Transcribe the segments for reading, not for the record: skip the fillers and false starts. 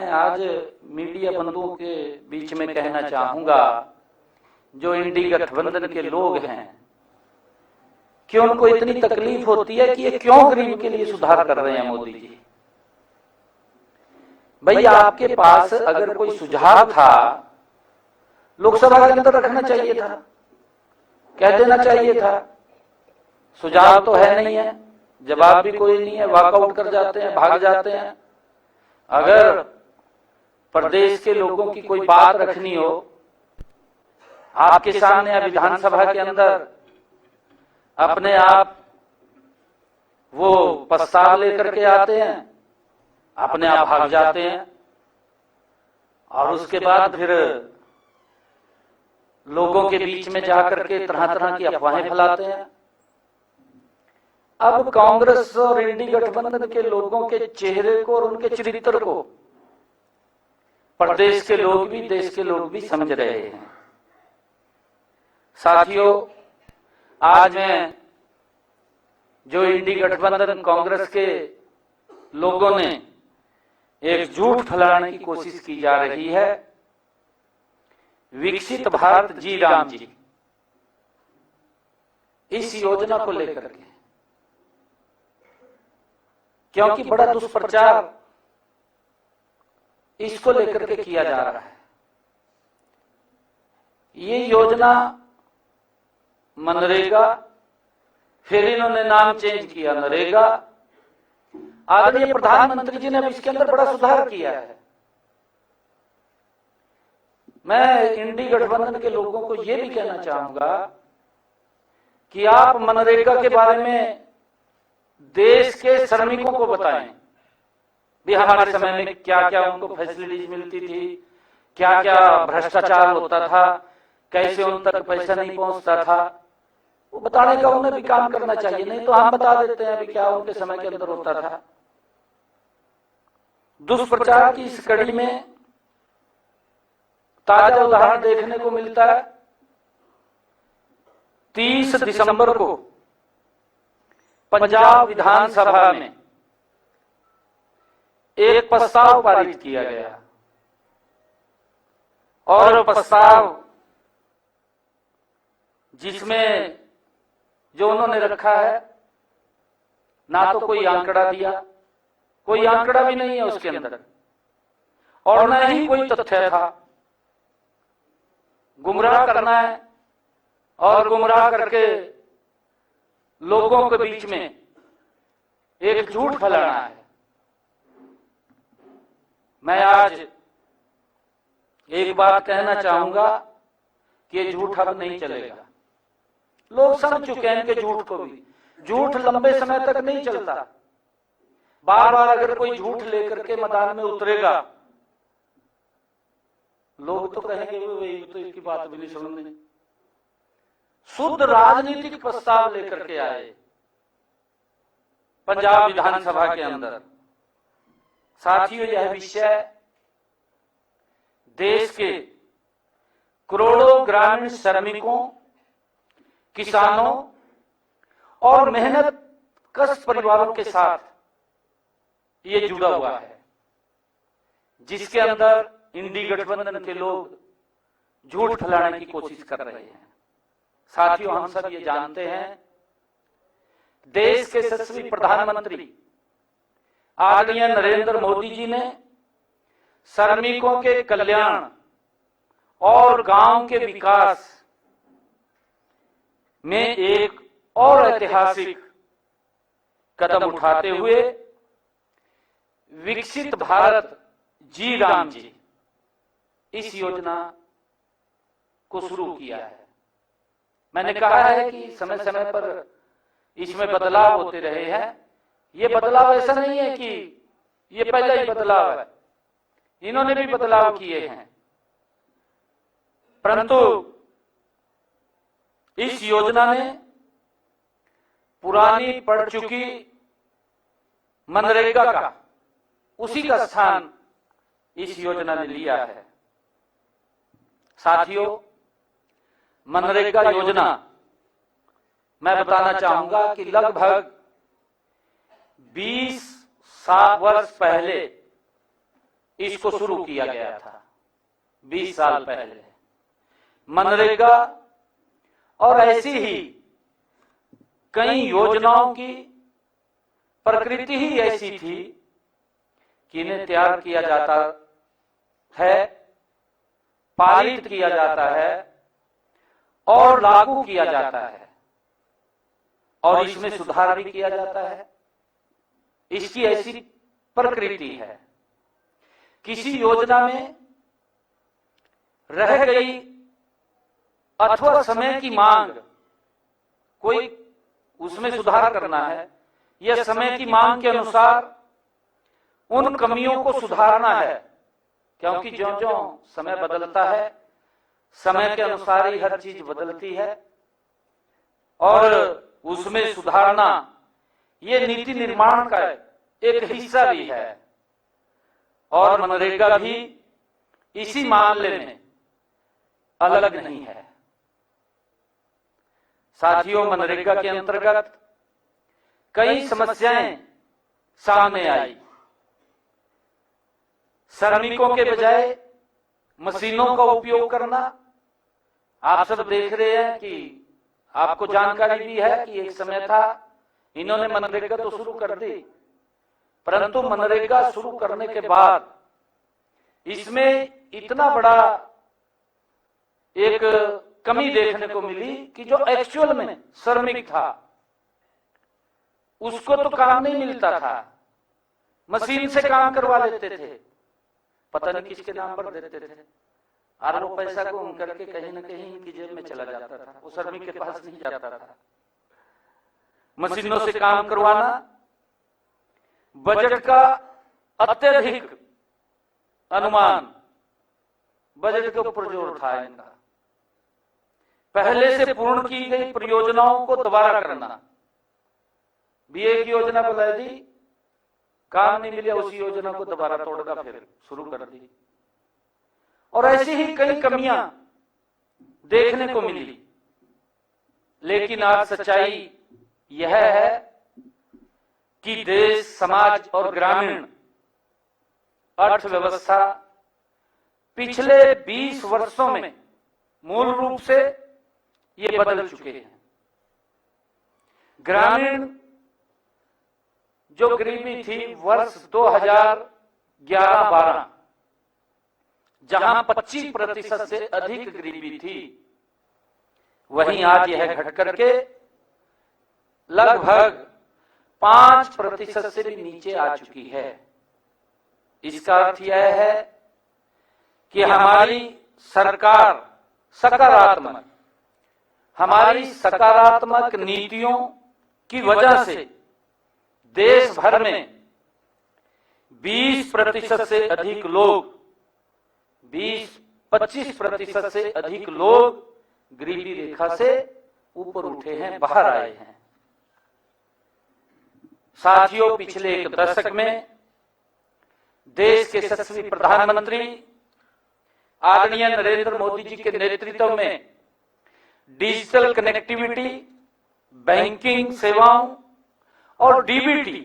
मैं आज मीडिया बंधुओं के बीच में कहना चाहूंगा, जो इंडी गठबंधन के लोग हैं, कि उनको इतनी तकलीफ होती है कि ये क्यों गरीब के लिए सुधार कर रहे हैं मोदी जी। भैया, आपके पास अगर कोई सुझाव था, लोकसभा के अंदर रखना चाहिए था, कह देना चाहिए था। सुझाव तो है नहीं है, जवाब भी कोई नहीं है, वॉकआउट कर जाते हैं, भाग जाते हैं। अगर प्रदेश के लोगों की कोई बात रखनी हो, आपके सामने या विधानसभा के अंदर अपने आप वो प्रस्ताव लेकर के आते हैं, अपने आप भाग जाते हैं और उसके बाद फिर लोगों के बीच में जाकर के तरह तरह की अफवाहें फैलाते हैं। अब कांग्रेस और इंडी गठबंधन के लोगों के चेहरे को और उनके चरित्र को प्रदेश के लोग भी, देश के लोग भी समझ रहे हैं। साथियों, आज मैं जो इंडी गठबंधन कांग्रेस के लोगों ने एक झूठ फैलाने की कोशिश की जा रही है, विकसित भारत जी राम जी, इस योजना को लेकर के, क्योंकि बड़ा दुष्प्रचार इसको लेकर के किया जा रहा है। ये योजना मनरेगा, फिर इन्होंने नाम चेंज किया नरेगा। आदरणीय प्रधानमंत्री जी ने अब इसके अंदर बड़ा सुधार किया है। मैं इंडी गठबंधन के लोगों को यह भी कहना चाहूंगा कि आप मनरेगा के बारे में देश के श्रमिकों को बताएं भी हमारे समय में क्या क्या उनको फैसिलिटीज मिलती थी, क्या क्या भ्रष्टाचार होता था, कैसे उन तक पैसा नहीं पहुंचता था। वो बताने का उन्हें भी काम करना चाहिए, नहीं तो हम बता देते हैं भी क्या उनके समय के अंदर होता था। दुष्प्रचार की इस कड़ी में ताजा उदाहरण देखने को मिलता है। 30 दिसंबर को पंजाब विधानसभा में एक प्रस्ताव पारित किया गया और प्रस्ताव जिसमें जो उन्होंने रखा है, ना तो कोई आंकड़ा दिया, कोई आंकड़ा भी नहीं है उसके अंदर, और न ही कोई तथ्य था। गुमराह करना है और गुमराह करके लोगों के बीच में एक झूठ फैलाना है। मैं आज एक बात कहना चाहूंगा कि ये झूठ अब नहीं चलेगा। लोग समझ चुके हैं इनके झूठ को भी। झूठ लंबे समय तक नहीं चलता। बार बार अगर कोई झूठ लेकर के मैदान में उतरेगा, लोग तो कहेंगे वही तो इसकी बात भी नहीं सुनने। शुद्ध राजनीतिक प्रस्ताव लेकर के आए पंजाब विधानसभा के अंदर। साथियों, यह विषय देश के करोड़ों ग्रामीण श्रमिकों, किसानों और मेहनत कश परिवारों के साथ ये जुड़ा हुआ है, जिसके अंदर इंडी गठबंधन के लोग झूठ फैलाने की कोशिश कर रहे हैं। साथियों, हम सब ये जानते हैं, देश के यशस्वी प्रधानमंत्री आदरणीय नरेंद्र मोदी जी ने श्रमिकों के कल्याण और गांव के विकास में एक और ऐतिहासिक कदम उठाते हुए विकसित भारत जी राम जी, इस योजना को शुरू किया है। मैंने कहा है कि समय समय पर इसमें बदलाव होते रहे हैं। ये बदलाव ऐसा नहीं है कि ये पहला ही बदलाव है, इन्होंने भी बदलाव किए हैं, परंतु इस योजना ने पुरानी पड़ चुकी मनरेगा का, उसी का स्थान इस योजना ने लिया है। साथियों, मनरेगा योजना, मैं बताना चाहूंगा कि लगभग 20 वर्ष पहले इसको शुरू किया गया था 20 साल पहले। मनरेगा और ऐसी ही कई योजनाओं की प्रकृति ही ऐसी थी कि इन्हें तैयार किया जाता है, पारित किया जाता है और लागू किया जाता है और इसमें सुधार भी किया जाता है। इसकी ऐसी प्रकृति है। किसी योजना में रह गई अथवा समय की मांग, कोई उसमें सुधार करना है या समय की मांग के अनुसार उन कमियों को सुधारना है, क्योंकि ज्यों-ज्यों समय बदलता है, समय के अनुसार ही हर चीज बदलती है और उसमें सुधारना ये नीति निर्माण का एक हिस्सा भी है। और मनरेगा भी इसी मामले में अलग नहीं है। साथियों, मनरेगा के अंतर्गत कई समस्याएं सामने आई। श्रमिकों के बजाय मशीनों का उपयोग करना। आप सब देख रहे हैं कि आपको जानकारी भी है कि एक समय था इन्होंने मनरेगा तो शुरू कर दी, परंतु मनरेगा शुरू करने के बाद इसमें इतना बड़ा एक कमी देखने को मिली कि जो एक्चुअल में श्रमिक था उसको तो काम नहीं मिलता था, मशीन से काम करवा लेते थे, पता नहीं किसके नाम पर देते थे, और वो पैसा घूम करके कहीं न कहीं इनकी जेब में चला जाता था, वो श्रमिक के पास नहीं जाता था। मशीनों से काम करवाना, बजट का अत्यधिक अनुमान, बजट के ऊपर जोर था इनका। पहले से पूर्ण की गई परियोजनाओं को दोबारा करना, भी एक योजना बुलाई दी, काम नहीं मिला, उसी योजना को दोबारा तोड़कर फिर शुरू कर दी। और ऐसी ही कई कमियां देखने को मिली। लेकिन आज सच्चाई यह है कि देश, समाज और ग्रामीण अर्थव्यवस्था पिछले 20 वर्षों में मूल रूप से ये बदल चुके हैं। ग्रामीण जो गरीबी थी वर्ष 2011-12, जहां 25% से अधिक गरीबी थी, वहीं आज यह घट करके लगभग 5% से भी नीचे आ चुकी है। इसका अर्थ यह है कि हमारी सरकार सकारात्मक, हमारी सकारात्मक नीतियों की वजह से देश भर में 20% से अधिक लोग, 20-25% से अधिक लोग गरीबी रेखा से ऊपर उठे हैं, बाहर आए हैं। साथियों, पिछले एक दशक में देश के यशस्वी प्रधानमंत्री आदरणीय नरेंद्र मोदी जी के नेतृत्व में डिजिटल कनेक्टिविटी, बैंकिंग सेवाओं और डीबीटी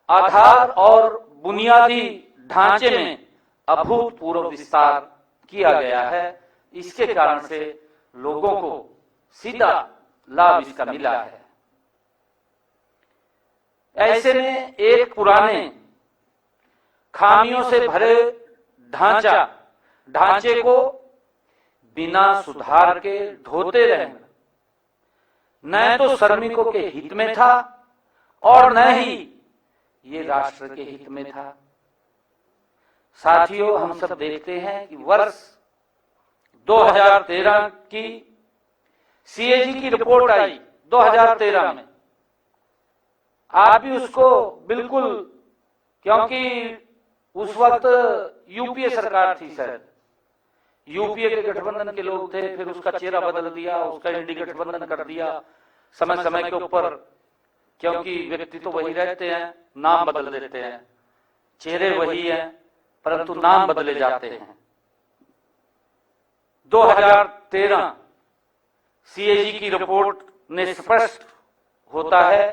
आधार और बुनियादी ढांचे में अभूतपूर्व विस्तार किया गया है। इसके कारण से लोगों को सीधा लाभ इसका मिला है। ऐसे में एक पुराने खामियों से भरे ढांचे को बिना सुधार के ढोते रहना न तो श्रमिकों के हित में था और न ही ये राष्ट्र के हित में था। साथियों, हम सब देखते हैं कि वर्ष 2013 की सीएजी की रिपोर्ट आई 2013 में। आप भी उसको बिल्कुल, क्योंकि उस वक्त यूपीए सरकार थी, शायद यूपीए के गठबंधन के लोग थे, फिर उसका चेहरा बदल दिया, उसका इंडी गठबंधन कर दिया समय समय के ऊपर, क्योंकि व्यक्ति तो वही रहते हैं, नाम बदल देते हैं, चेहरे वही हैं परंतु नाम बदले जाते हैं। 2013 सीएजी की रिपोर्ट ने स्पष्ट होता है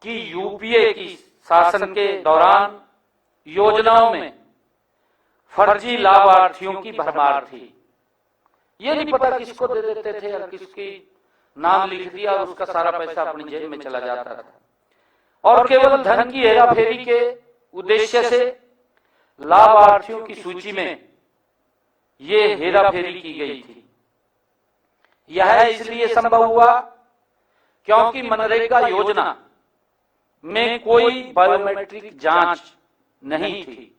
कि यूपीए की शासन के दौरान योजनाओं में फर्जी लाभार्थियों की भरमार थी। ये नहीं पता किसको दे देते थे और किसकी नाम लिख दिया और उसका सारा पैसा अपनी जेब में चला जाता था। और केवल धन की हेराफेरी के उद्देश्य से लाभार्थियों की सूची में ये हेराफेरी की गई थी। यह इसलिए संभव हुआ क्योंकि मनरेगा योजना में कोई बायोमेट्रिक जांच नहीं थी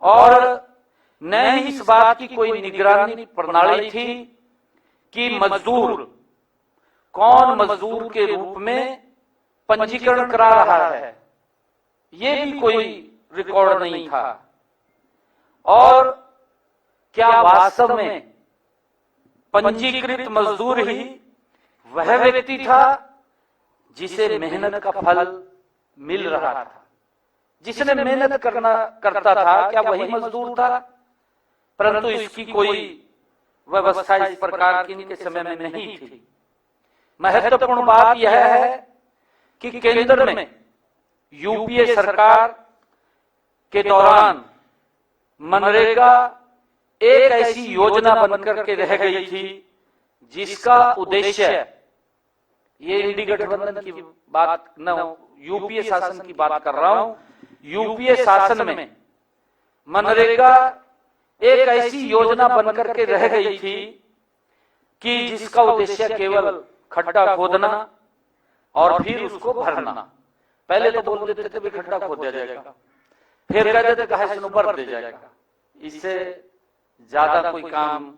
और न ही इस बात की कोई निगरानी प्रणाली थी कि मजदूर कौन मजदूर के रूप में पंजीकरण करा रहा है, ये भी कोई रिकॉर्ड नहीं था। और क्या वास्तव में पंजीकृत मजदूर ही वह व्यक्ति था जिसे मेहनत का फल मिल रहा था? जिसने मेहनत करता था, क्या वही मजदूर था? परंतु इसकी कोई व्यवस्था इस प्रकार की इनके समय में नहीं थी। महत्वपूर्ण बात यह है कि केंद्र में यूपीए सरकार के दौरान मनरेगा एक ऐसी योजना बनकर के रह गई थी जिसका उद्देश्य, ये इंडी गठबंधन की बात न, यूपीए शासन की बात कर रहा हूं, यूपीए शासन में मनरेगा एक ऐसी योजना बनकर के रह गई थी कि जिसका उद्देश्य केवल खड्डा खोदना और फिर उसको भरना। पहले तो बोल देते थे भी खड्डा खोद दिया जाएगा, फिर कह देते कहा इसमें भर दिया जाएगा। इससे ज्यादा कोई काम,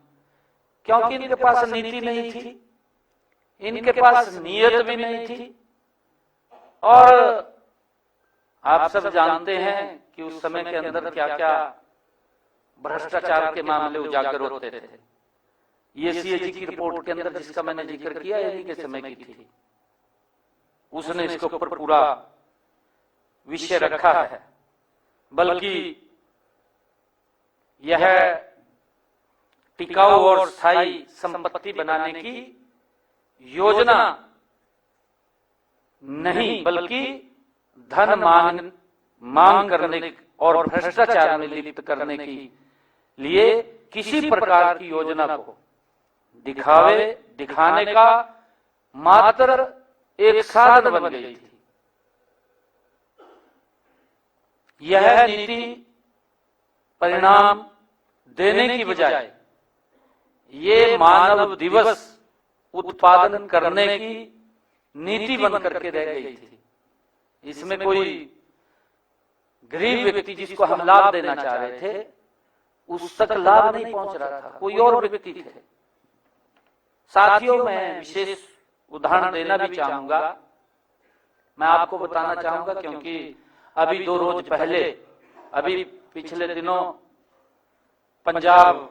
क्योंकि इनके पास नीति नहीं थी, इनके पास नियत भी नहीं थी। और आप सब जानते हैं कि उस समय के अंदर क्या क्या भ्रष्टाचार के मामले उजागर होते थे। ये सीएजी की रिपोर्ट के अंदर जिसका मैंने जिक्र किया, इन्हीं के समय की थी। उसने इसके ऊपर पूरा विषय रखा है। बल्कि यह टिकाऊ और स्थायी संपत्ति बनाने की योजना नहीं, बल्कि धन मांग करने और भ्रष्टाचार में लिप्त करने के लिए किसी प्रकार की योजना को दिखाने का मात्र एक साधन बन गई थी। यह नीति परिणाम देने की बजाय ये मानव दिवस उत्पादन करने की नीति बन करके रह गई थी। इसमें कोई गरीब व्यक्ति जिसको हम लाभ देना चाह रहे थे, उस तक लाभ नहीं पहुंच रहा था, कोई और व्यक्ति थे। साथियों, मैं विशेष उदाहरण देना भी चाहूंगा, मैं आपको बताना चाहूंगा, क्योंकि अभी 2 रोज पहले, अभी पिछले दिनों पंजाब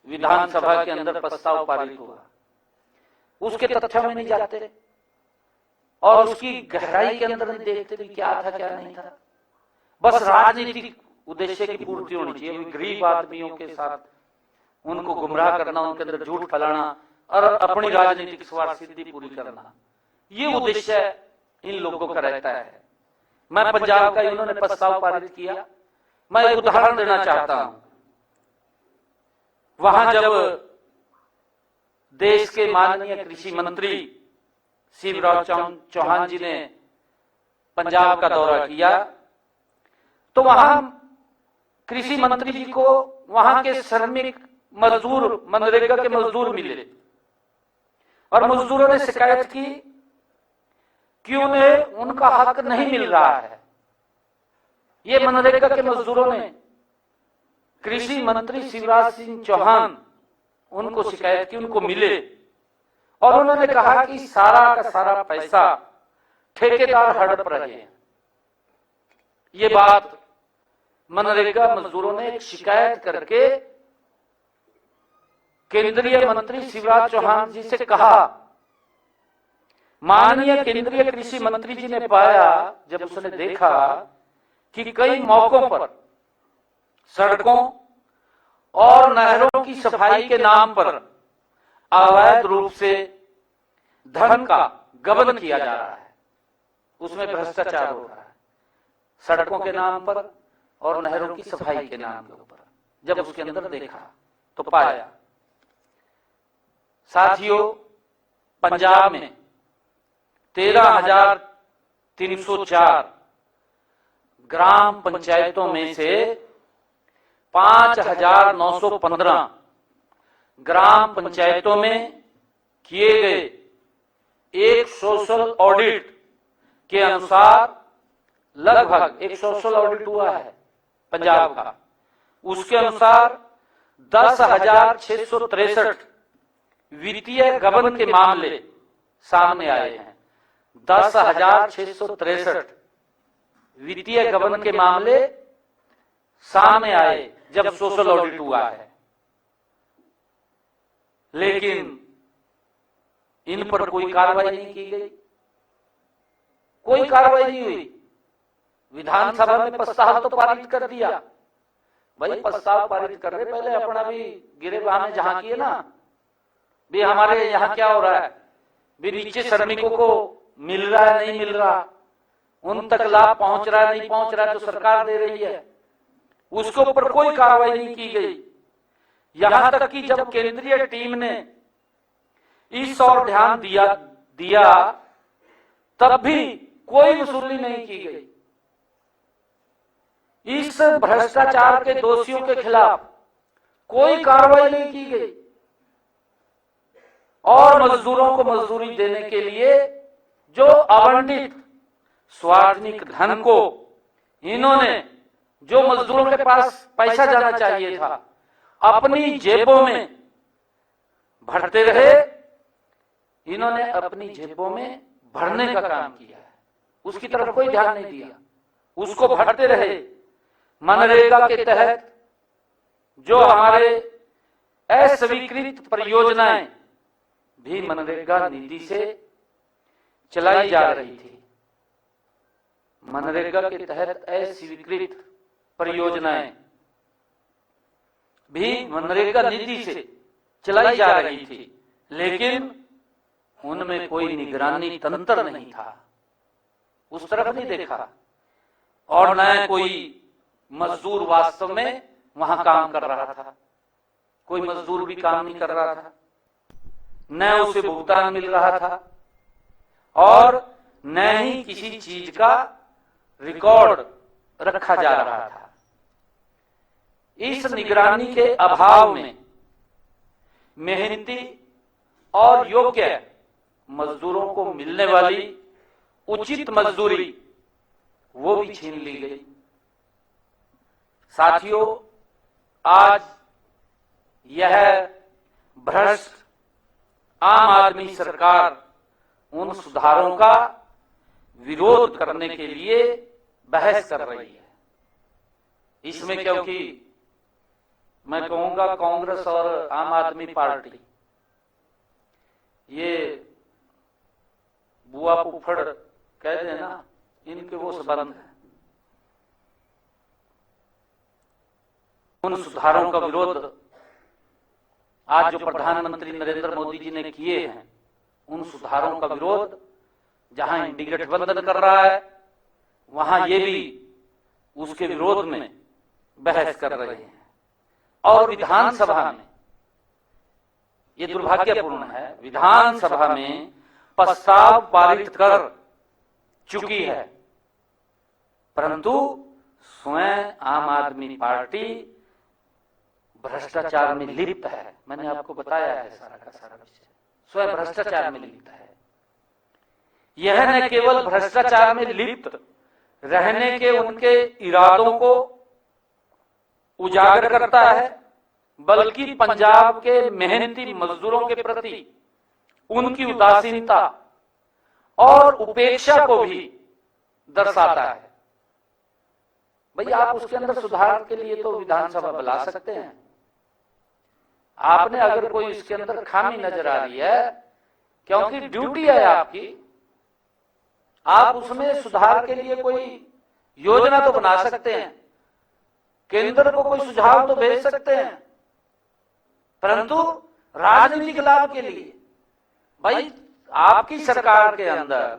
विधानसभा के अंदर प्रस्ताव पारित हुआ। उसके तथ्यों में नहीं जाते और उसकी गहराई के अंदर नहीं देखते भी क्या था क्या नहीं था। बस राजनीतिक उद्देश्य की पूर्ति होनी चाहिए, गरीब आदमियों के साथ उनको गुमराह करना, उनके अंदर झूठ फैलाना और अपनी राजनीतिक स्वार्थ सिद्धि पूरी करना, ये उद्देश्य इन लोगों का रहता है। मैं पंजाब का इन्होंने प्रस्ताव पारित किया, मैं एक उदाहरण देना चाहता हूं। वहां जब देश के माननीय कृषि मंत्री शिवराज चौहान जी ने पंजाब का दौरा किया, तो वहां कृषि मंत्री जी को वहां के श्रमिक मजदूर, मनरेगा के मजदूर मिले और मजदूरों ने शिकायत की कि उन्हें उनका हक नहीं मिल रहा है। ये मनरेगा के मजदूरों ने कृषि मंत्री शिवराज सिंह चौहान उनको शिकायत की, उनको मिले और उन्होंने कहा कि सारा का सारा पैसा ठेकेदार हड़प रहे हैं। ये बात मनरेगा मजदूरों ने एक शिकायत करके केंद्रीय मंत्री शिवराज चौहान जी से कहा। माननीय केंद्रीय कृषि मंत्री जी ने पाया, जब उसने देखा कि कई मौकों पर सड़कों और नहरों की सफाई के नाम पर अवैध रूप से धन का गबन किया जा रहा है, उसमें भ्रष्टाचार हो रहा है, सड़कों के नाम पर और नहरों की सफाई के नाम के ऊपर जब उसके अंदर देखा तो पाया, साथियों, पंजाब में 13,304 ग्राम पंचायतों में से 5,915 ग्राम पंचायतों में किए गए एक सोशल ऑडिट के अनुसार लगभग एक सोशल ऑडिट हुआ है पंजाब का, उसके अनुसार 10,663 वित्तीय गबन के मामले सामने आए हैं। 10,663 वित्तीय गबन के मामले सामने आए जब सोशल ऑडिट हुआ है, लेकिन इन पर कोई कार्रवाई नहीं की गई, कोई कार्रवाई नहीं हुई। विधानसभा में प्रस्ताव तो पारित कर दिया, भाई प्रस्ताव पारित कर रहे, पहले अपना भी गिरेबान में जहां किए ना, भी हमारे यहाँ क्या हो रहा है, भी नीचे श्रमिकों को मिल रहा है नहीं मिल रहा, उन तक लाभ पहुंच रहा है नहीं पहुंच रहा है, जो सरकार दे रही है उसके ऊपर कोई कार्रवाई नहीं की गई। यहां तक कि जब केंद्रीय टीम ने इस ओर ध्यान दिया तब भी कोई वसूली नहीं की गई। इस भ्रष्टाचार के दोषियों के खिलाफ कोई कार्रवाई नहीं की गई और मजदूरों को मजदूरी देने के लिए जो आवंटित सार्वजनिक धन को इन्होंने, जो मजदूरों के पास पैसा जाना चाहिए था, अपनी जेबों में भरते रहे, इन्होंने अपनी जेबों में भरने का काम किया है, उसकी तरफ कोई ध्यान नहीं दिया, उसको भरते रहे। मनरेगा के तहत जो हमारे अस्वीकृत परियोजनाएं भी मनरेगा निधि से चलाई जा रही थी, मनरेगा के तहत अस्वीकृत परियोजनाएं भी मनरेगा निधि से चलाई जा रही थी, लेकिन उनमें कोई निगरानी तंत्र नहीं था, उस तरफ नहीं देखा, और न कोई मजदूर वास्तव में वहां काम कर रहा था, कोई मजदूर भी काम नहीं कर रहा था, न उसे भुगतान मिल रहा था और न ही किसी चीज का रिकॉर्ड रखा जा रहा था। इस निगरानी के अभाव में मेहनती और योग्य मजदूरों को मिलने वाली उचित मजदूरी वो भी छीन ली गई। साथियों, आज यह भ्रष्ट आम आदमी सरकार उन सुधारों का विरोध करने के लिए बहस कर रही है। इसमें क्योंकि मैं कहूंगा कांग्रेस और आम आदमी पार्टी ये बुआ फुफड़ कह देना, इनके वो संबंध है। उन सुधारों का विरोध आज जो प्रधानमंत्री नरेंद्र मोदी जी ने किए हैं, उन सुधारों का विरोध जहां इंडी गठबंधन कर रहा है, वहां ये भी उसके विरोध में बहस कर रहे हैं। और विधानसभा में ये दुर्भाग्यपूर्ण है, विधानसभा में प्रस्ताव पारित कर चुकी है, परंतु स्वयं आम आदमी पार्टी भ्रष्टाचार में लिप्त है। मैंने आपको बताया है सारा का सारा विषय, स्वयं भ्रष्टाचार में लिप्त है। यह न केवल भ्रष्टाचार में लिप्त रहने के उनके इरादों को उजागर करता है, बल्कि पंजाब के मेहनती मजदूरों के प्रति उनकी उदासीनता और उपेक्षा को भी दर्शाता है। भाई, आप उसके अंदर सुधार के लिए तो विधानसभा बुला सकते हैं। आपने अगर कोई इसके अंदर खामी नजर आ रही है, क्योंकि ड्यूटी है आपकी, आप उसमें सुधार के लिए कोई योजना तो बना सकते हैं, केंद्र को कोई सुझाव तो भेज सकते हैं, परंतु राजनीतिक लाभ के लिए, भाई आपकी सरकार के अंदर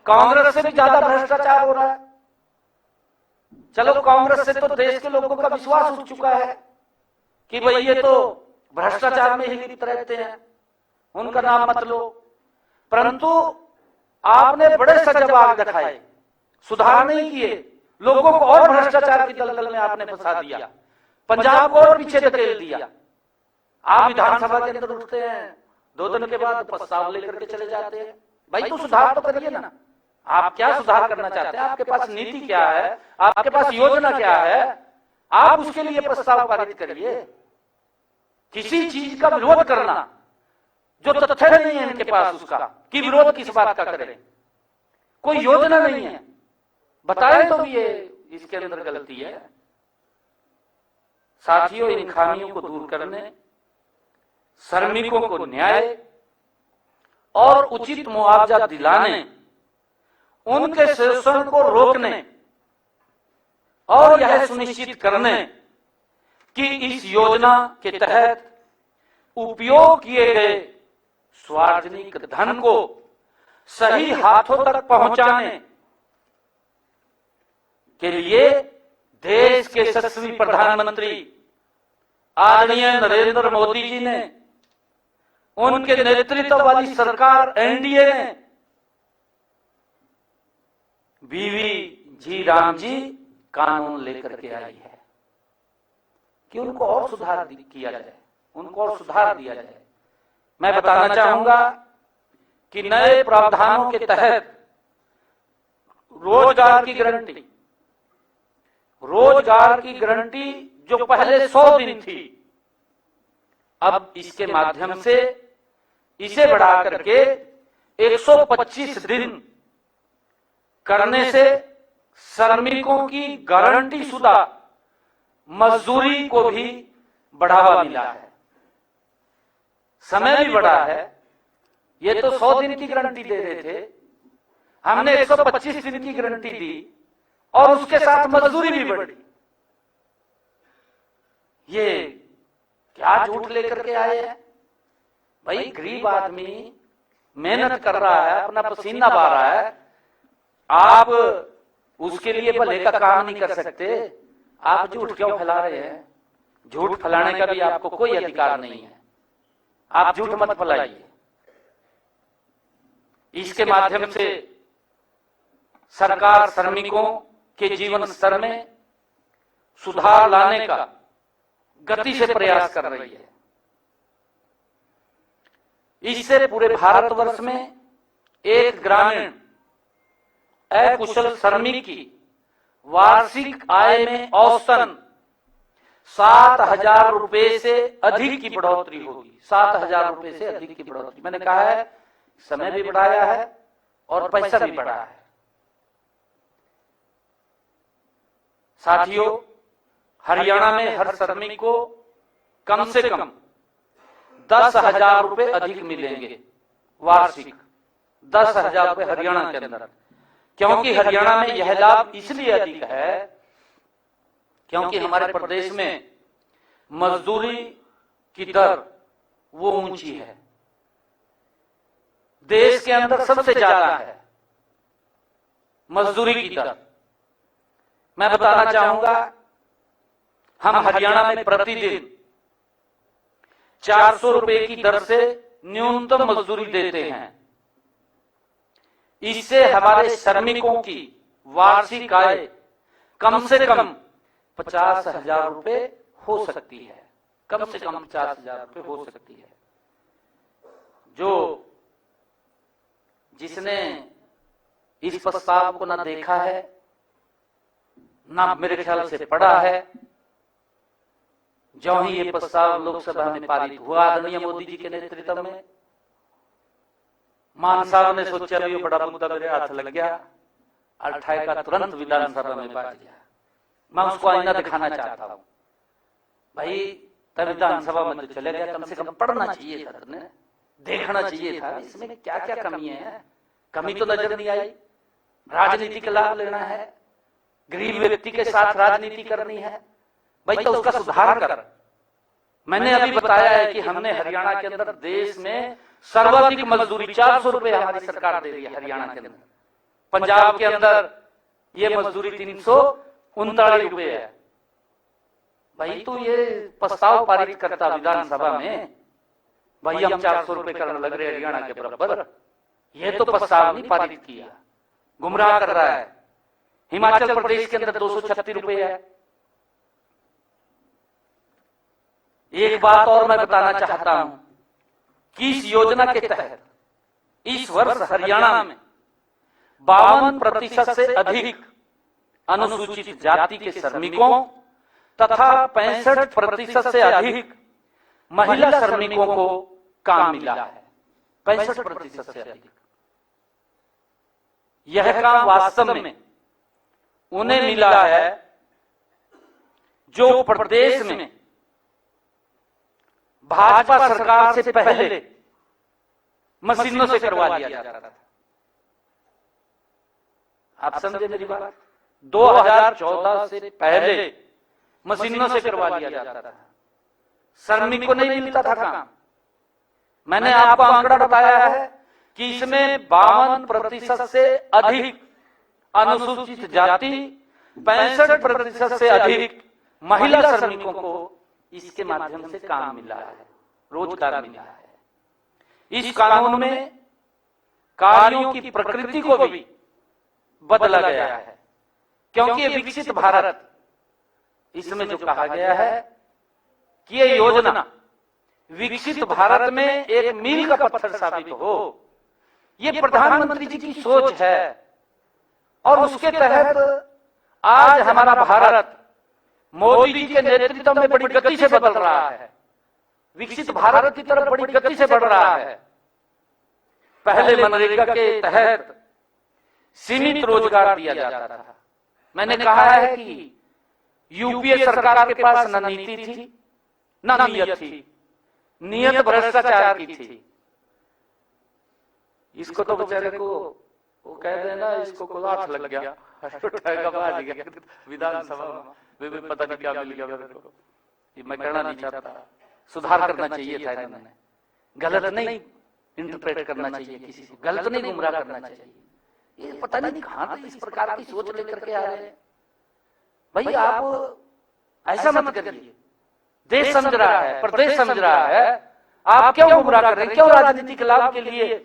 कांग्रेस से भी ज्यादा भ्रष्टाचार हो रहा है, चलो कांग्रेस से तो देश के लोगों का विश्वास उठ चुका है कि भाई ये तो भ्रष्टाचार में ही लिप्त रहते हैं, उनका नाम मत लो। परंतु आपने बड़े सजग दिखाए, सुधार नहीं किए, लोगों को और भ्रष्टाचार की दलदल में आपने फंसा दिया, पंजाब को और पीछे धकेल दिया। आप विधानसभा के अंदर उठते हैं, 2 दिन के बाद प्रस्ताव लेकर के चले जाते हैं। भाई तो सुधार तो करिए ना, आप क्या सुधार करना चाहते हैं, आपके पास नीति क्या है, आपके पास योजना क्या है, आप उसके लिए प्रस्ताव पारित करिए। किसी चीज का विरोध करना जो तथ्य नहीं है इनके पास, उसका कि विरोध किस बात का करें, कोई योजना नहीं है, बताए तो भी ये इसके अंदर गलती है। साथियों, इन खामियों को दूर करने, श्रमिकों को न्याय और उचित मुआवजा दिलाने, उनके शोषण को रोकने और यह सुनिश्चित करने कि इस योजना के तहत उपयोग किए गए सार्वजनिक धन को सही हाथों तक पहुंचाने के लिए देश के यशस्वी प्रधानमंत्री आदरणीय नरेंद्र मोदी जी ने, उनके नेतृत्व वाली सरकार एनडीए ने, बीवी जी राम जी कानून लेकर के आई है कि उनको और सुधार किया जाए, उनको और सुधार दिया जाए। मैं बताना चाहूंगा कि नए प्रावधानों के तहत रोजगार की गारंटी जो पहले 100 दिन थी, अब इसके माध्यम से इसे बढ़ा करके 125 दिन करने से श्रमिकों की गारंटी शुदा मजदूरी को भी बढ़ावा मिला है, समय भी बढ़ा है। ये तो 100 दिन की गारंटी दे रहे थे, हमने 125 दिन की गारंटी दी और उसके साथ मजदूरी भी बढ़ी। ये क्या झूठ लेकर के आए हैं? भाई गरीब आदमी मेहनत कर रहा है, अपना पसीना बहा रहा है, आप उसके लिए भले का काम नहीं कर सकते, आप झूठ क्यों फैला रहे हैं? झूठ फैलाने का भी आपको कोई अधिकार नहीं है, आप झूठ मत फैलाइए। इसके माध्यम से सरकार श्रमिकों के जीवन स्तर में सुधार लाने का गति से प्रयास कर रही है। इससे पूरे भारतवर्ष में एक ग्रामीण अकुशल श्रमिक की वार्षिक आय में औसतन 7,000 रुपए से अधिक की बढ़ोतरी होगी। 7,000 रुपए से अधिक की बढ़ोतरी, मैंने कहा है समय भी बढ़ाया है और पैसा भी बढ़ा है। साथियों, हरियाणा में हर श्रमिक को कम से कम 10,000 रुपए अधिक मिलेंगे वार्षिक, 10,000 रुपए हरियाणा के अंदर। क्योंकि हरियाणा में यह लाभ इसलिए अधिक है क्योंकि हमारे प्रदेश में मजदूरी की दर वो ऊंची है, देश के अंदर सबसे ज्यादा है मजदूरी की दर। मैं बताना चाहूंगा, हम हरियाणा में प्रतिदिन 400 रुपए की दर से न्यूनतम मजदूरी देते हैं। इससे हमारे श्रमिकों की वार्षिक आय कम से कम 50,000 रुपए हो सकती है, कम से कम 50,000 रुपए हो सकती है। जिसने इस प्रस्ताव को ना देखा है, ना मेरे ख्याल से पढ़ा है, जो ही ये प्रस्ताव लोकसभा में पारित हुआ आदरणीय मोदी जी के नेतृत्व में, मान साहब ने सोचा भी बड़ा मुद्दा मेरे हाथ लग गया, अठाई का तुरंत विधानसभा में बाज गया। मैं उसको आईना दिखाना चाहता हूं, भाई तब विधानसभा में तो चले गया, कम से कम पढ़ना चाहिए था, तुमने देखना चाहिए था इसमें क्या क्या कमी है। कमी तो नजर नहीं आई। राजनीति का लाभ लेना है, गरीब व्यक्ति के साथ राजनीति करनी है, भाई तो उसका सुधार कर। मैंने अभी बताया है कि हमने हरियाणा के अंदर देश में सर्वाधिक मजदूरी 400 रुपए हमारी सरकार दे रही है हरियाणा के अंदर। पंजाब के अंदर ये मजदूरी 300 39 रुपए है। भाई तो ये प्रस्ताव पारित करता विधानसभा में, भाई हम 400 रुपए करने लग रहे हरियाणा के बराबर, ये तो प्रस्ताव नहीं पारित किया, गुमराह कर रहा है। हिमाचल प्रदेश के अंदर 236 रुपए है। एक बात और मैं बताना चाहता हूं कि इस योजना के तहत इस वर्ष हरियाणा में 52% से अधिक अनुसूचित जाति के श्रमिकों तथा 65% से अधिक महिला श्रमिकों को काम मिला है। 65% से अधिक। यह काम वास्तव में उन्हें मिला है जो प्रदेश में भाजपा सरकार से पहले मशीनों से करवा दिया जाता था। आप समझे मेरी बात? 2014 से पहले मशीनों से करवा दिया जाता था, श्रमिक को नहीं मिलता था काम। मैंने आपको आंकड़ा बताया है कि इसमें 52% से अधिक अनुसूचित जाति, 65% से अधिक महिला श्रमिकों को इसके माध्यम से काम मिला है, रोजगार मिला है। इस कानून में कार्यों की प्रकृति को भी बदला गया है, क्योंकि ये विकसित भारत, इसमें जो कहा गया है कि ये योजना विकसित भारत में एक मील का पत्थर साबित हो, ये प्रधानमंत्री जी की सोच है। और उसके तहत आज हमारा भारत मोदी जी के नेतृत्व में बड़ी गति से बदल रहा है, विकसित भारत की तरफ बड़ी गति से बढ़ रहा है। पहले मनरेगा के तहत सीमित रोजगार दिया जाता था। मैंने कहा है कि यूपीए सरकार के पास न नीति थी न नियत थी, नियत भ्रष्टाचार की थी। इसको तो बेचारे को वो कह देना, इसको को लाठ लग गया, विधानसभा में पता नहीं क्या मिल गया मेरे को। मैं कहना नहीं चाहता, सुधार करना चाहिए था इन्होंने, गलत नहीं इंटरप्रेट करना चाहिए, किसी को गलत नहीं गुमराह करना चाहिए। ये पता नहीं कहां से इस प्रकार की सोच लेकर के आ रहे हैं। भाई आप ऐसा मत करिए, देश समझ रहा है, प्रदेश समझ रहा है, आप क्यों गुमराह कर रहे हैं? क्यों राजनीतिक लाभ के लिए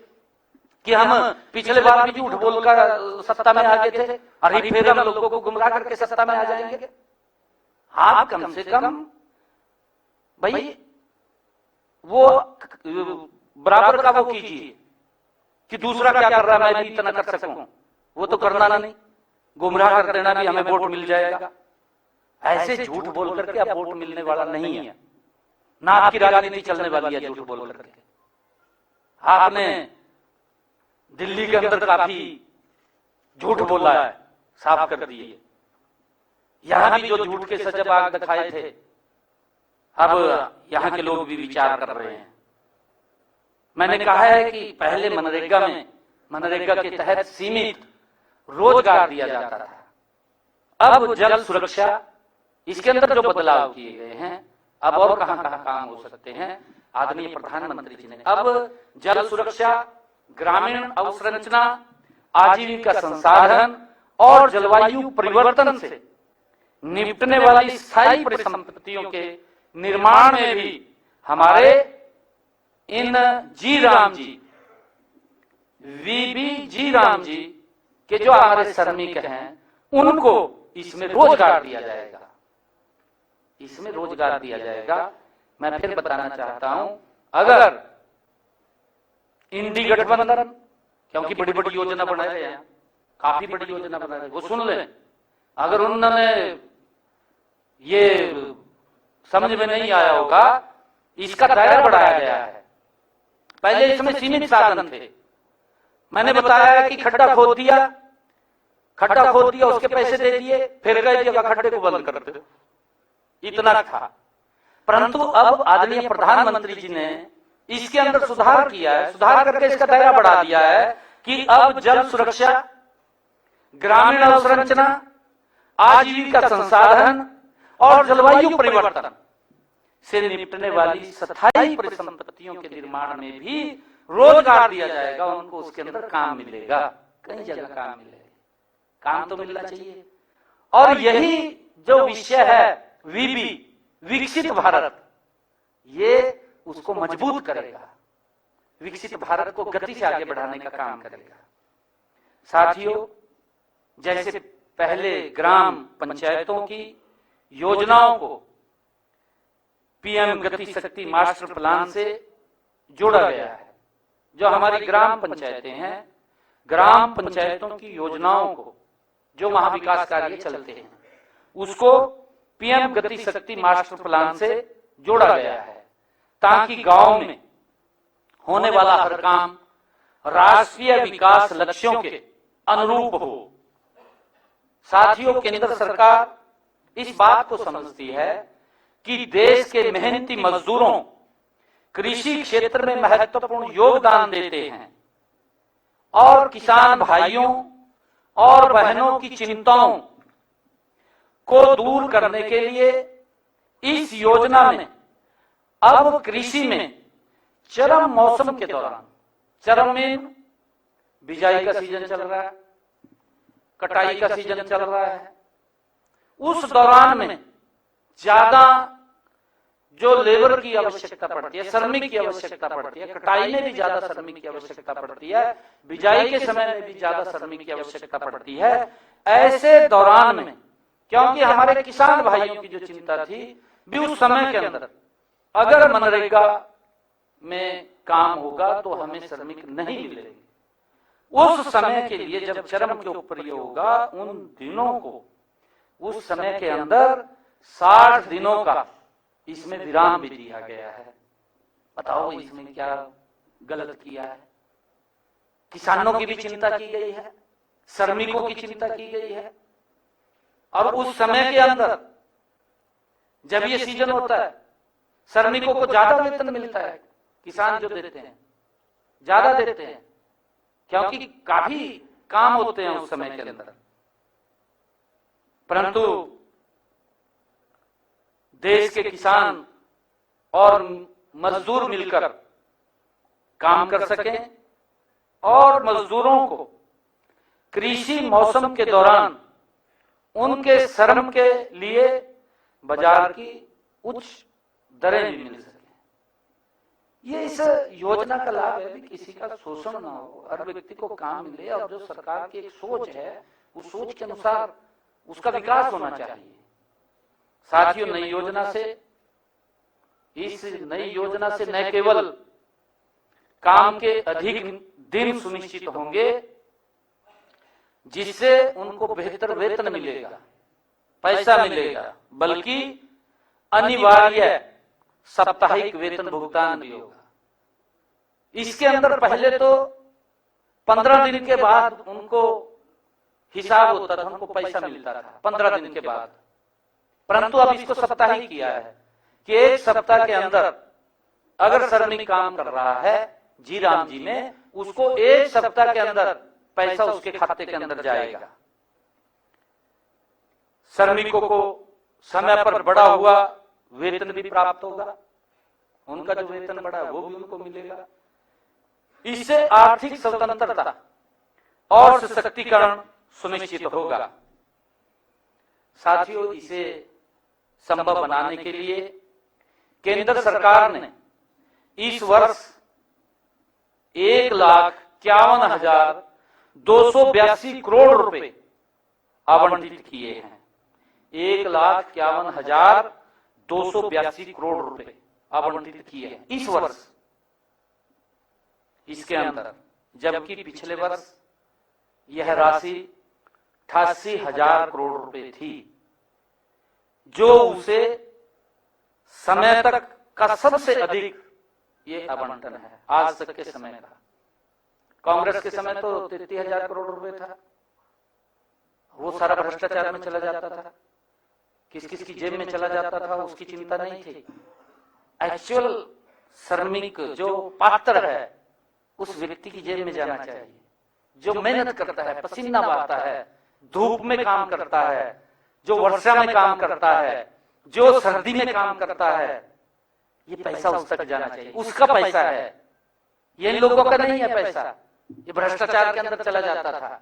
कि हम पिछले बार भी झूठ बोलकर सत्ता में आ गए थे, अरे फिर हम लोगों को गुमराह करके सत्ता में आ जाएंगे। आप कम से कम भाई वो बराबर का वो कीजिए कि दूसरा क्या कर रहा है मैं भी इतना कर सकूं, वो तो करना नहीं, गुमराह कर देना भी हमें वोट मिल जाएगा। ऐसे झूठ बोल करके अब वोट मिलने वाला नहीं है, ना आपकी राजनीति चलने वाली है झूठ बोल करके। आपने दिल्ली के अंदर काफी झूठ बोला है, साफ कर दिए। यहां भी जो झूठ के सजबाग दिखाए थे, अब यहां के लोग भी विचार कर रहे हैं। मैंने कहा है कि पहले मनरेगा के तहत सीमित रोजगार दिया जाता था। अब जल सुरक्षा, इसके अंदर जो बदलाव किए गए हैं, अब और कहां कहां काम हो सकते हैं, आदरणीय प्रधानमंत्री जी ने अब जल सुरक्षा, ग्रामीण अवसंरचना, आजीविका संसाधन और जलवायु परिवर्तन से निपटने वाली स्थायी परिसंपत्तियों के निर्माण में भी हमारे इन जी राम जी, वीबी जी राम जी के जो हमारे श्रमिक हैं, उनको इसमें रोजगार दिया जाएगा, इसमें रोजगार दिया जाएगा। मैं फिर बताना चाहता हूं, अगर इंडी गठबंधन, क्योंकि बड़ी बड़ी योजना बना रहे हैं, काफी बड़ी योजना बना रहे हैं, वो सुन लें। अगर उन्होंने ये समझ में नहीं आया होगा, इसका दायरा बढ़ाया गया है। पहले इसमें सीमित साधन थे, मैंने बताया कि खड्डा खोद दिया, उसके पैसे दे दिए, फिर कह दिया खड्डे को बंद कर दो, इतना था। परंतु अब आदरणीय प्रधानमंत्री जी ने इसके अंदर सुधार किया है, सुधार करके इसका दायरा बढ़ा दिया है कि अब जल सुरक्षा, ग्रामीण अवसंरचना, आजीविका संसाधन और जलवायु परिवर्तन से निपटने वाली स्थायी परिसंपत्तियों के निर्माण में भी रोजगार दिया जाएगा। उनको उसके अंदर काम मिलेगा, कई जगह काम मिलेगा, काम तो मिलना चाहिए। और यही जो विषय है वीबी, विकसित भारत, ये उसको मजबूत करेगा, विकसित भारत को गति से आगे बढ़ाने का काम करेगा। साथियों, जैसे पहले ग्राम पंचायतों की योजनाओं को पीएम गति शक्ति मास्टर प्लान से जोड़ा गया है, जो हमारी ग्राम पंचायतें हैं, ग्राम पंचायतों की योजनाओं को, जो महाविकास कार्य चलते हैं, उसको पीएम गति शक्ति मास्टर प्लान से जोड़ा गया है, ताकि गांव में होने वाला हर काम राष्ट्रीय विकास लक्ष्यों के अनुरूप हो। साथियों, केंद्र सरकार इस बात को समझती है कि देश के मेहनती मजदूरों कृषि क्षेत्र में महत्वपूर्ण योगदान देते हैं और किसान भाइयों और बहनों की चिंताओं को दूर करने के लिए इस योजना में अब कृषि में चरम मौसम के दौरान, चरम में बिजाई का सीजन चल रहा है, कटाई का सीजन चल रहा है, उस दौरान में ज्यादा जो लेबर की आवश्यकता पड़ती है, श्रमिक की आवश्यकता पड़ती है, कटाई में भी ज्यादा श्रमिक की आवश्यकता पड़ती है, बिजाई के समय में भी ज्यादा श्रमिक की आवश्यकता पड़ती है। ऐसे दौरान में, क्योंकि हमारे किसान भाइयों की जो चिंता थी भी उस समय के अंदर अगर मनरेगा में काम होगा तो हमें श्रमिक नहीं मिलेंगे, उस समय के लिए जब चरम के ऊपर ये होगा, उन दिनों को, उस समय के अंदर 60 दिनों का इसमें विराम भी दिया गया है। बताओ इसमें क्या गलत किया है? किसानों की भी चिंता की गई है, श्रमिकों की चिंता की गई है, और उस समय के अंदर जब ये सीजन होता है, श्रमिकों को ज्यादा वेतन मिलता है, किसान जो देते हैं ज्यादा देते हैं, क्योंकि काफी काम होते हैं उस समय के अंदर। परंतु देश के किसान और मजदूर मिलकर काम कर सकें और मजदूरों को कृषि मौसम के दौरान उनके श्रम के लिए बाजार की उच्च दरें भी मिल सके। ये इस योजना का लाभ है भी किसी का शोषण ना हो, हर व्यक्ति को काम मिले, और जो सरकार की एक सोच है उस सोच के अनुसार उसका विकास होना चाहिए। साथियों, नई योजना से, इस नई योजना से न केवल काम के अधिक दिन सुनिश्चित होंगे जिससे उनको बेहतर वेतन मिलेगा, पैसा मिलेगा, बल्कि अनिवार्य साप्ताहिक वेतन भुगतान भी होगा। इसके अंदर पहले तो 15 दिन के बाद उनको हिसाब होता था, उनको पैसा मिलता था 15 दिन के बाद, परंतु अब इसको साप्ताहिक किया है कि एक सप्ताह के अंदर अगर श्रमिक काम कर रहा है जी राम जी में, उसको एक सप्ताह के अंदर पैसा उसके खाते के अंदर जाएगा। श्रमिकों को समय पर बढ़ा हुआ वेतन भी प्राप्त होगा, उनका जो वेतन बढ़ा है वो भी उनको मिलेगा। इससे आर्थिक स्वतंत्रता और सशक्तिकरण सुनिश्चित होगा। साथियों, इसे संभव बनाने के लिए केंद्र सरकार ने इस वर्ष 1,51,282 करोड़ रुपए आवंटित किए हैं। 1,51,282 करोड़ रुपए आवंटित किए हैं इस वर्ष, इसके अंदर, जबकि पिछले वर्ष यह राशि 88,000 करोड़ रुपए थी, जो उसे समय तक का सबसे अधिक ये आवंटन है आज तक के समय का। कांग्रेस के समय तो 33,000 करोड़ रुपए था, वो सारा भ्रष्टाचार में चला जाता था, किस किस की जेब में चला जाता था उसकी चिंता नहीं थी। एक्चुअल श्रमिक जो पात्र है उस व्यक्ति की जेब में जाना चाहिए, जो मेहनत करता है, पसीना बहाता है, धूप में काम करता है, जो वर्षा में काम करता है, जो सर्दी में काम करता है, ये पैसा उस तक जाना चाहिए, उसका पैसा है, ये इन लोगों का नहीं है पैसा, ये भ्रष्टाचार के अंदर चला जाता था।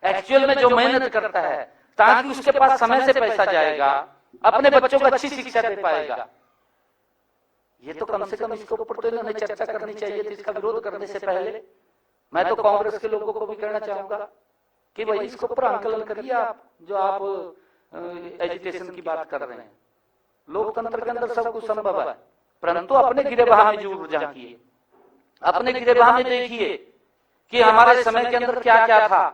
एक्चुअल में जो मेहनत करता है, ताकि उसके पास समय से पैसा जाएगा, अपने बच्चों को अच्छी शिक्षा दे पाएगा। ये तो कम से कम इसके ऊपर तो इन्होंने चर्चा करनी चाहिए थी। इसका विरोध करने से पहले मैं तो कांग्रेस के लोगों को भी कहना चाहूंगा कि भाई इसके ऊपर आंकलन करिए आप, जो आप एजुकेशन की बात कर रहे हैं। लोकतंत्र के अंदर सब कुछ संभव है, परंतु अपने गिरेबान में जरूर झांकिए, अपने गिरेबान में देखिए कि हमारे समय के अंदर क्या क्या था,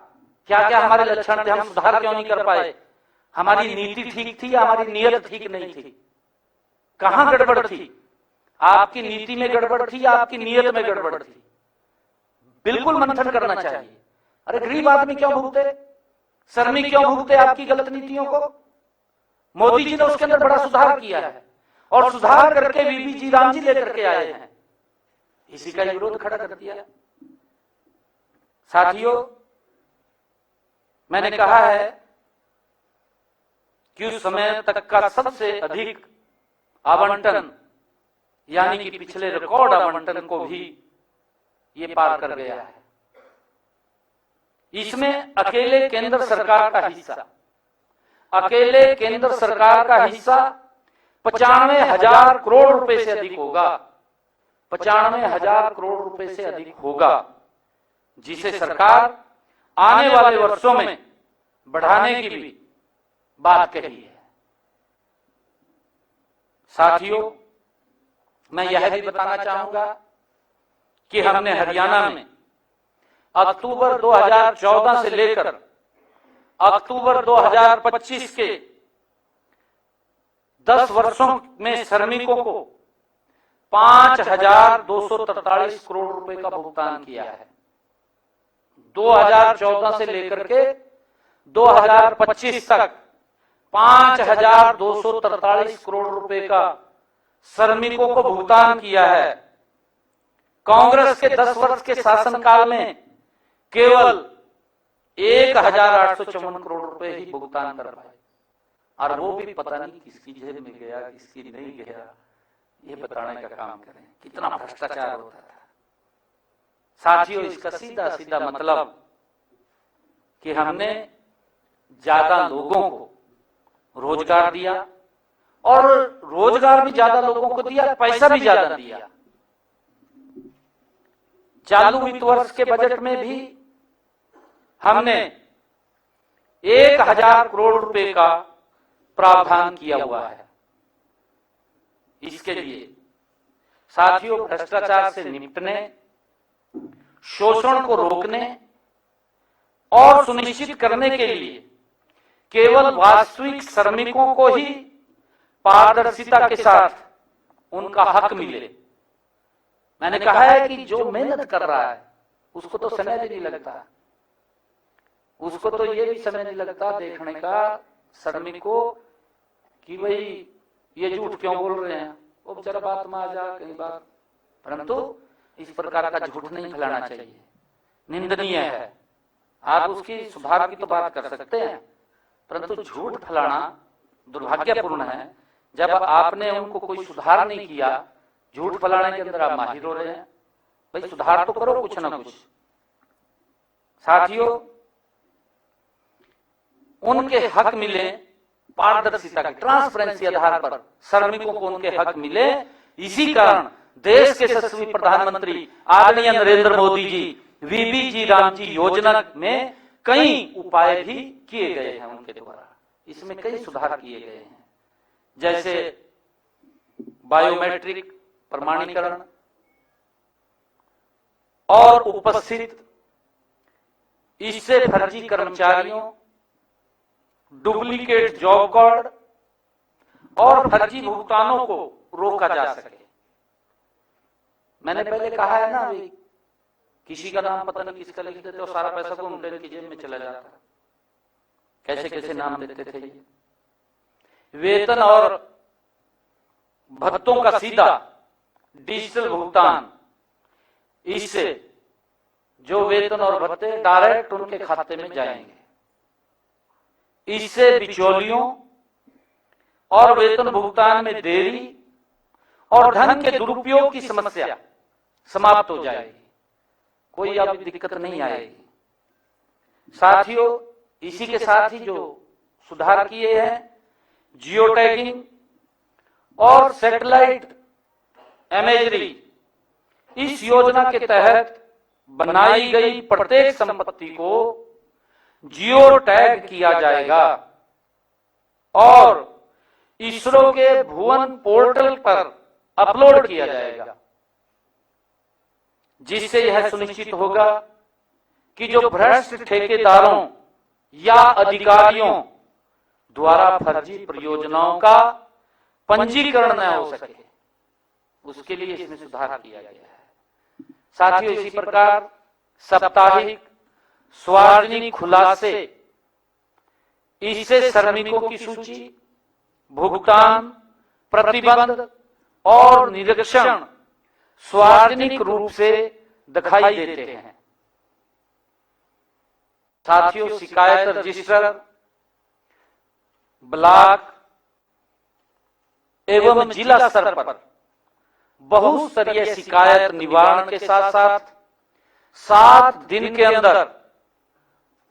क्या क्या हमारे लक्षण थे, हम सुधार क्यों नहीं कर पाए, हमारी नीति ठीक थी या हमारी नीयत ठीक नहीं थी, कहां गड़बड़ थी, आपकी नीति में गड़बड़ थी या आपकी नीयत में गड़बड़ थी। बिल्कुल मंथन करना चाहिए। अरे गरीब आदमी क्यों भुगते, शर्मी क्यों भुगते आपकी गलत नीतियों को। मोदी जी ने उसके अंदर बड़ा सुधार किया है और सुधार करके वीबी जी राम जी लेकर के आए हैं, इसी का विरोध खड़ा कर दिया। साथियों, मैंने कहा है कि उस समय तक का सबसे अधिक आवंटन यानी कि पिछले रिकॉर्ड आवंटन को भी ये पार कर गया है। इसमें अकेले केंद्र सरकार का हिस्सा, अकेले केंद्र सरकार का हिस्सा 95,000 करोड़ रुपए से अधिक होगा, 95,000 करोड़ रुपए से अधिक होगा, जिसे सरकार आने वाले वर्षों में बढ़ाने की भी बात कही है। साथियों, मैं यह भी बताना चाहूंगा कि हमने हरियाणा में अक्टूबर 2014 से लेकर अक्टूबर 2025 के 10 वर्षों में श्रमिकों को 5,243 करोड़ रुपए का भुगतान किया है। 2014 से लेकर के 2025 तक 5,243 करोड़ रुपए का श्रमिकों को भुगतान किया है। कांग्रेस के 10 वर्ष के शासनकाल में केवल 1,854 करोड़ रुपए ही भुगतान कर पाए, और वो भी पता नहीं किसकी जेब में गया, किसकी नहीं गया, ये बताने का काम करें। कितना भ्रष्टाचार होता था। साथियों, इसका सीधा सीधा मतलब कि हमने ज्यादा लोगों को रोजगार दिया, और रोजगार भी ज्यादा लोगों को दिया, पैसा भी ज्यादा दिया। चालू वित्त वर्ष के बजट में भी हमने 1,000 करोड़ रुपए का प्रावधान किया हुआ है। इसके लिए साथियों, भ्रष्टाचार से निपटने, शोषण को रोकने और सुनिश्चित करने के लिए केवल वास्तविक श्रमिकों को ही पारदर्शिता के साथ उनका हक मिले। मैंने कहा है कि जो मेहनत कर रहा है उसको तो समय भी नहीं लगता, उसको तो ये भी समय नहीं लगता देखने का श्रमिक को कि भाई ये झूठ क्यों बोल रहे हैं, वो बेचारा बात में आ जा कई बार। परंतु इस प्रकार का झूठ नहीं फैलाना चाहिए, निंदनीय है। आप उसकी सुधार की तो बात कर सकते हैं, परंतु झूठ फैलाना दुर्भाग्यपूर्ण है। जब आपने उनको कोई सुधार नहीं किया, झूठ फैलाने के अंदर आप माहिर हो रहे हैं, भाई सुधार तो करो कुछ ना कुछ। साथियों, उनके हक मिले पारदर्शिता के, ट्रांसपेरेंसी आधार पर श्रमिकों को उनके हक मिले। इसी कारण देश के यशस्वी प्रधानमंत्री आदरणीय नरेंद्र मोदी जी वीबी जी राम जी योजना में कई उपाय भी किए गए हैं उनके द्वारा। इसमें कई सुधार किए गए हैं, जैसे बायोमेट्रिक प्रमाणीकरण और उपस्थित, इससे फर्जी कर्मचारियों, डुप्लीकेट जॉब कार्ड और फर्जी भुगतानों को रोका जा सके। मैंने पहले कहा है ना, किसी का नाम पता नहीं किसका लिख देते और सारा पैसा को उनके की जेब में चला जाता। कैसे कैसे नाम देते थे ये। वेतन और भत्तों का सीधा डिजिटल भुगतान, इससे जो वेतन और भत्ते डायरेक्ट उनके खाते में जाएंगे। इससे बिचौलियों और वेतन भुगतान में देरी और धन के दुरुपयोग की समस्या समाप्त हो जाएगी, कोई अब दिक्कत नहीं आएगी। साथियों, इसी के साथ ही जो सुधार किए हैं, जियो टैगिंग और सैटेलाइट इमेजरी। इस योजना के तहत बनाई गई प्रत्येक संपत्ति को जियो टैग किया जाएगा और इसरो के भुवन पोर्टल पर अपलोड किया जाएगा, जिससे यह सुनिश्चित होगा कि जो भ्रष्ट ठेकेदारों या अधिकारियों द्वारा फर्जी परियोजनाओं का पंजीकरण न हो सके, उसके लिए इसमें सुधार किया गया है। साथियों, इसी प्रकार साप्ताहिक सार्वजनिक खुलासे, इससे श्रमिकों की सूची, भुगतान, प्रतिबंध और निरीक्षण सार्वजनिक रूप से दिखाई देते हैं। साथियों, शिकायत रजिस्टर ब्लॉक एवं जिला स्तर पर बहुस्तरीय शिकायत निवारण के साथ साथ 7 दिन के अंदर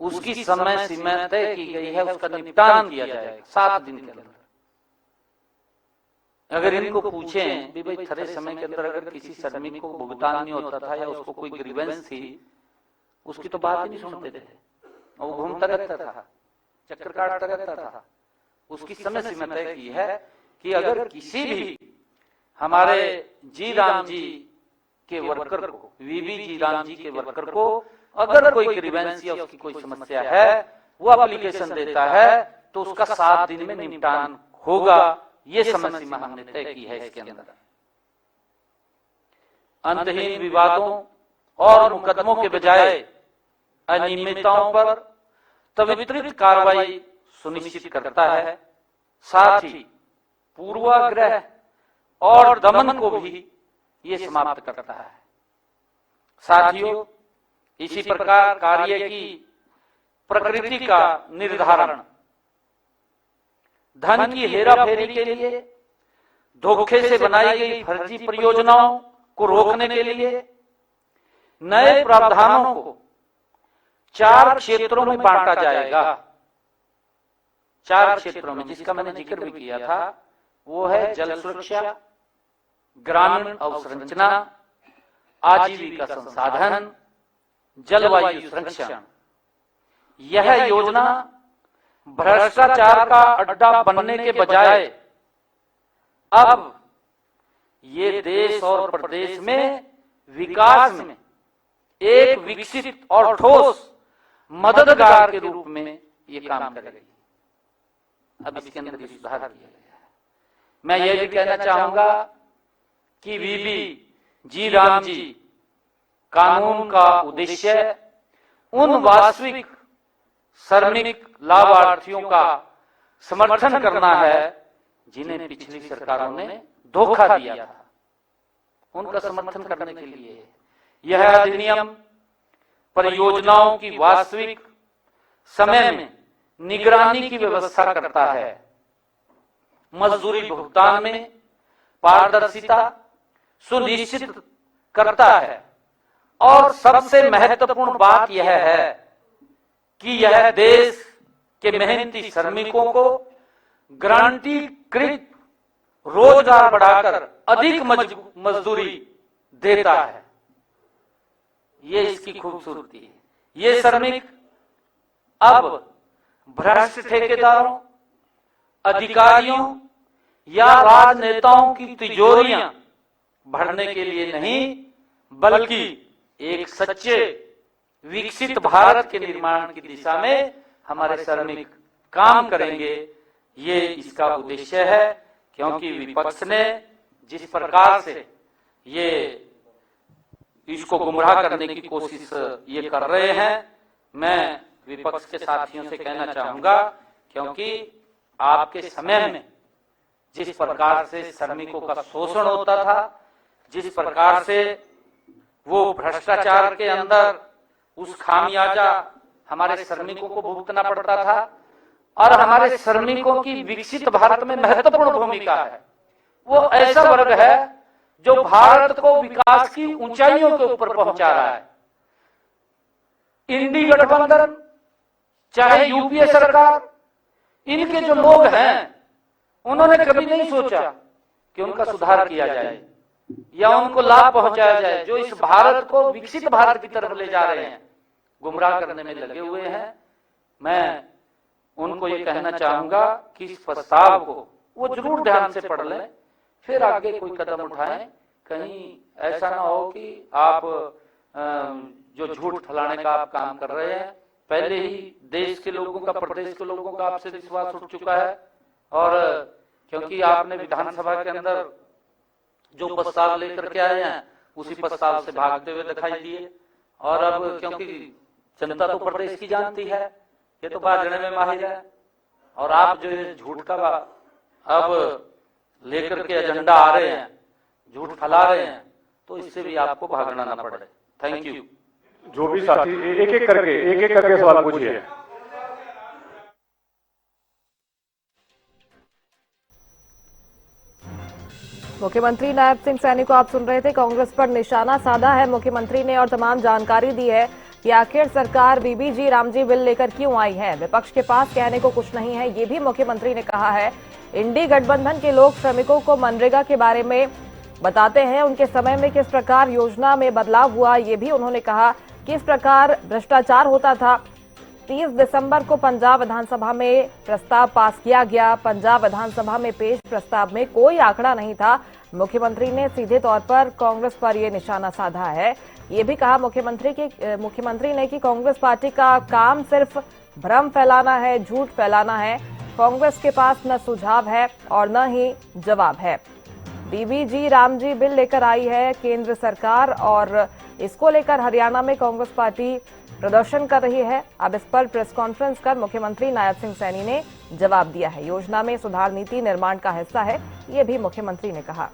उसकी समय सीमा तय की गई है, उसका निपटान किया जाएगा 7 दिन के अंदर। अगर इनको पूछें भी भाई थोड़े समय के अंदर अगर किसी श्रमिक को भुगतान नहीं होता था या उसको कोई ग्रीवेंस थी, उसकी तो बात ही नहीं सुनते थे, वो घूमता रहता था, चक्कर काटता रहता था। उसकी समय सीमा तय की है कि अगर किसी भी हमारे जी राम जी के वर्कर को, वीबी जी राम जी के वर्कर को अगर कोई ग्रीवेंस या उसकी कोई समस्या है, वो एप्लीकेशन देता है तो उसका 7 दिन में निपटान होगा। ये समय सीमा हमने तय की है इसके अंदर। अंतहीन विवादों और मुकदमों के बजाय अनियमितताओं पर त्वरित कार्रवाई सुनिश्चित करता है, साथ ही पूर्वाग्रह और दमन को भी ये समाप्त करता है। साथियों, इसी प्रकार कार्य की प्रकृति का निर्धारण, धन की हेराफेरी के लिए, धोखे से बनाई गई फर्जी परियोजनाओं को रोकने के लिए नए प्रावधानों को 4 क्षेत्रों में बांटा जाएगा। 4 क्षेत्रों में, जिसका मैंने जिक्र भी किया था, वो है जल सुरक्षा, ग्रामीण अवसंरचना, आजीविका संसाधन, जलवायु संरक्षण। यह योजना भ्रष्टाचार का अड्डा बनने के बजाय अब ये देश और प्रदेश में विकास में एक विकसित और ठोस मददगार के रूप में ये काम करेगी। अब इसके अंदर सुधार किया गया है। मैं यह भी कहना चाहूंगा कि वीबी जी राम जी कानून का उद्देश्य उन वास्तविक श्रमिक लाभार्थियों का समर्थन करना है जिन्हें पिछली सरकारों ने धोखा दिया था। उनका समर्थन करने के लिए यह अधिनियम परियोजनाओं की वास्तविक समय में निगरानी की व्यवस्था करता है, मजदूरी भुगतान में पारदर्शिता सुनिश्चित करता है और सबसे महत्वपूर्ण बात यह है कि यह देश के मेहनती श्रमिकों को गारंटीकृत रोजगार बढ़ाकर अधिक मजदूरी देता है। ये इसकी खूबसूरती है। ये श्रमिक अब भ्रष्ट ठेकेदारों, अधिकारियों या राजनेताओं की तिजोरियां भरने के लिए नहीं, बल्कि एक सच्चे विकसित भारत के निर्माण की दिशा में हमारे श्रमिक काम करेंगे। ये इसका उद्देश्य है, क्योंकि विपक्ष ने जिस प्रकार से ये इसको गुमराह करने की कोशिश ये कर रहे हैं, मैं विपक्ष के साथियों से कहना चाहूंगा, क्योंकि आपके समय में जिस प्रकार से श्रमिकों का शोषण होता था, जिस प्रकार से वो भ्रष्टाचार के अंदर उस खामियाजा हमारे श्रमिकों को भुगतना पड़ता था, और हमारे श्रमिकों की विकसित भारत में महत्वपूर्ण भूमिका है। वो ऐसा वर्ग है जो भारत को विकास की ऊंचाइयों के ऊपर पहुंचा रहा है। इंडी गठबंधन चाहे यूपीए सरकार, इनके जो लोग हैं उन्होंने कभी नहीं सोचा कि उनका सुधार किया जाए या उनको लाभ पहुंचाया जाए। जो इस भारत को विकसित भारत की तरफ ले जा रहे हैं, गुमराह करने में लगे हुए हैं। मैं उनको ये कहना चाहूंगा कि इस प्रस्ताव को वो जरूर ध्यान से पढ़ लें, फिर आगे कोई कदम उठाएं। कहीं ऐसा ना हो कि आप जो झूठ फैलाने का आप काम कर रहे हैं, पहले ही देश के लोगों का, प्रदेश के लोगों का आपसे विश्वास उठ चुका है। और क्योंकि आपने विधानसभा के अंदर जो प्रस्ताव लेकर के आए हैं उसी प्रस्ताव से भागते हुए दिखाई दिए। और अब क्योंकि जनता तो प्रदेश की जानती है, ये तो बाजने में माहिर है, और आप जो ये झूठ का अब लेकर के एजेंडा आ रहे हैं, झूठ फैला रहे हैं, तो इससे भी आपको भागना ना पड़े। Thank you. जो भी साथी एक एक करके सवाल पूछिए। मुख्यमंत्री नायब सिंह सैनी को आप सुन रहे थे। कांग्रेस पर निशाना साधा है मुख्यमंत्री ने और तमाम जानकारी दी है कि आखिर सरकार बीबीजी रामजी बिल लेकर क्यों आई है। विपक्ष के पास कहने को कुछ नहीं है, ये भी मुख्यमंत्री ने कहा है। इंडी गठबंधन के लोग श्रमिकों को मनरेगा के बारे में बताते हैं, उनके समय में किस प्रकार योजना में बदलाव हुआ, ये भी उन्होंने कहा। किस प्रकार भ्रष्टाचार होता था। 30 दिसंबर को पंजाब विधानसभा में प्रस्ताव पास किया गया। पंजाब विधानसभा में पेश प्रस्ताव में कोई आंकड़ा नहीं था। मुख्यमंत्री ने सीधे तौर पर कांग्रेस पर यह निशाना साधा है। ये भी कहा मुख्यमंत्री ने कि कांग्रेस पार्टी का काम सिर्फ भ्रम फैलाना है, झूठ फैलाना है। कांग्रेस के पास न सुझाव है और न ही जवाब है। बीबीजी रामजी बिल लेकर आई है केंद्र सरकार और इसको लेकर हरियाणा में कांग्रेस पार्टी प्रदर्शन कर रही है। अब इस पर प्रेस कॉन्फ्रेंस कर मुख्यमंत्री नायब सिंह सैनी ने जवाब दिया है। योजना में सुधार नीति निर्माण का हिस्सा है, ये भी मुख्यमंत्री ने कहा।